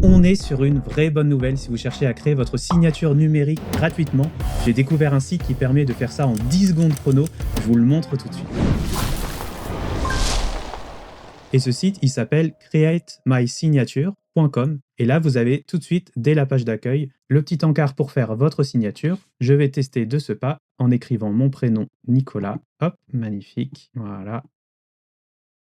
On est sur une vraie bonne nouvelle si vous cherchez à créer votre signature numérique gratuitement. J'ai découvert un site qui permet de faire ça en 10 secondes chrono. Je vous le montre tout de suite. Et ce site, il s'appelle createmysignature.com. Et là, vous avez tout de suite, dès la page d'accueil, le petit encart pour faire votre signature. Je vais tester de ce pas en écrivant mon prénom Nicolas. Hop, magnifique. Voilà.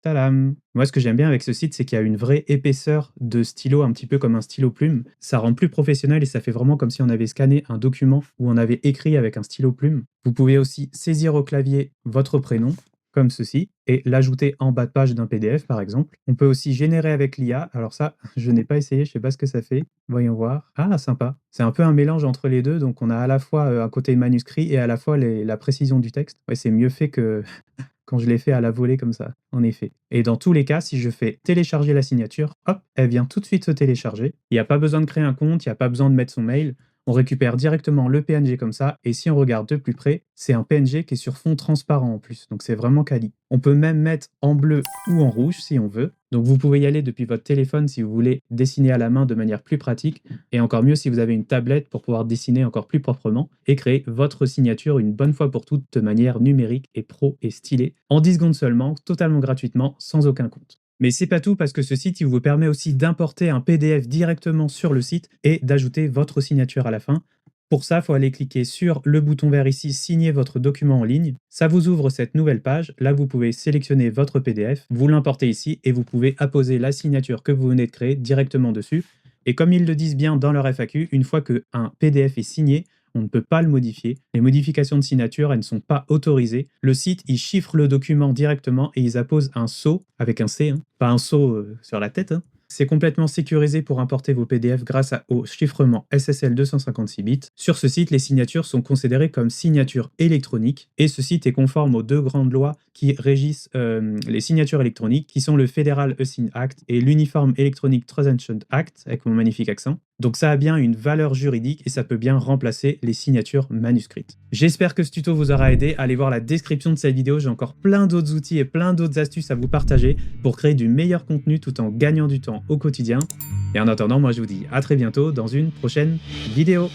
Tadam! Moi, ce que j'aime bien avec ce site, c'est qu'il y a une vraie épaisseur de stylo, un petit peu comme un stylo plume. Ça rend plus professionnel et ça fait vraiment comme si on avait scanné un document ou on avait écrit avec un stylo plume. Vous pouvez aussi saisir au clavier votre prénom, comme ceci, et l'ajouter en bas de page d'un PDF, par exemple. On peut aussi générer avec l'IA. Alors ça, je n'ai pas essayé, je sais pas ce que ça fait. Voyons voir. Ah, sympa. C'est un peu un mélange entre les deux, donc on a à la fois un côté manuscrit et à la fois la précision du texte. Ouais, c'est mieux fait que quand je l'ai fait à la volée comme ça, en effet. Et dans tous les cas, si je fais télécharger la signature, hop, elle vient tout de suite se télécharger. Il n'y a pas besoin de créer un compte, il n'y a pas besoin de mettre son mail. On récupère directement le PNG comme ça, et si on regarde de plus près, c'est un PNG qui est sur fond transparent en plus, donc c'est vraiment quali. On peut même mettre en bleu ou en rouge si on veut, donc vous pouvez y aller depuis votre téléphone si vous voulez dessiner à la main de manière plus pratique, et encore mieux si vous avez une tablette pour pouvoir dessiner encore plus proprement, et créer votre signature une bonne fois pour toutes de manière numérique et pro et stylée, en 10 secondes seulement, totalement gratuitement, sans aucun compte. Mais c'est pas tout parce que ce site il vous permet aussi d'importer un PDF directement sur le site et d'ajouter votre signature à la fin. Pour ça, il faut aller cliquer sur le bouton vert ici, signer votre document en ligne. Ça vous ouvre cette nouvelle page. Là, vous pouvez sélectionner votre PDF, vous l'importez ici et vous pouvez apposer la signature que vous venez de créer directement dessus. Et comme ils le disent bien dans leur FAQ, une fois qu'un PDF est signé, on ne peut pas le modifier. Les modifications de signature, elles ne sont pas autorisées. Le site, il chiffre le document directement et ils apposent un sceau, avec un C, pas un sceau sur la tête. C'est complètement sécurisé pour importer vos PDF grâce au chiffrement SSL 256 bits. Sur ce site, les signatures sont considérées comme signatures électroniques et ce site est conforme aux deux grandes lois qui régissent les signatures électroniques, qui sont le Federal e-Sign Act et l'Uniform Electronic Transaction Act, avec mon magnifique accent. Donc ça a bien une valeur juridique et ça peut bien remplacer les signatures manuscrites. J'espère que ce tuto vous aura aidé. Allez voir la description de cette vidéo, j'ai encore plein d'autres outils et plein d'autres astuces à vous partager pour créer du meilleur contenu tout en gagnant du temps au quotidien. Et en attendant, moi je vous dis à très bientôt dans une prochaine vidéo.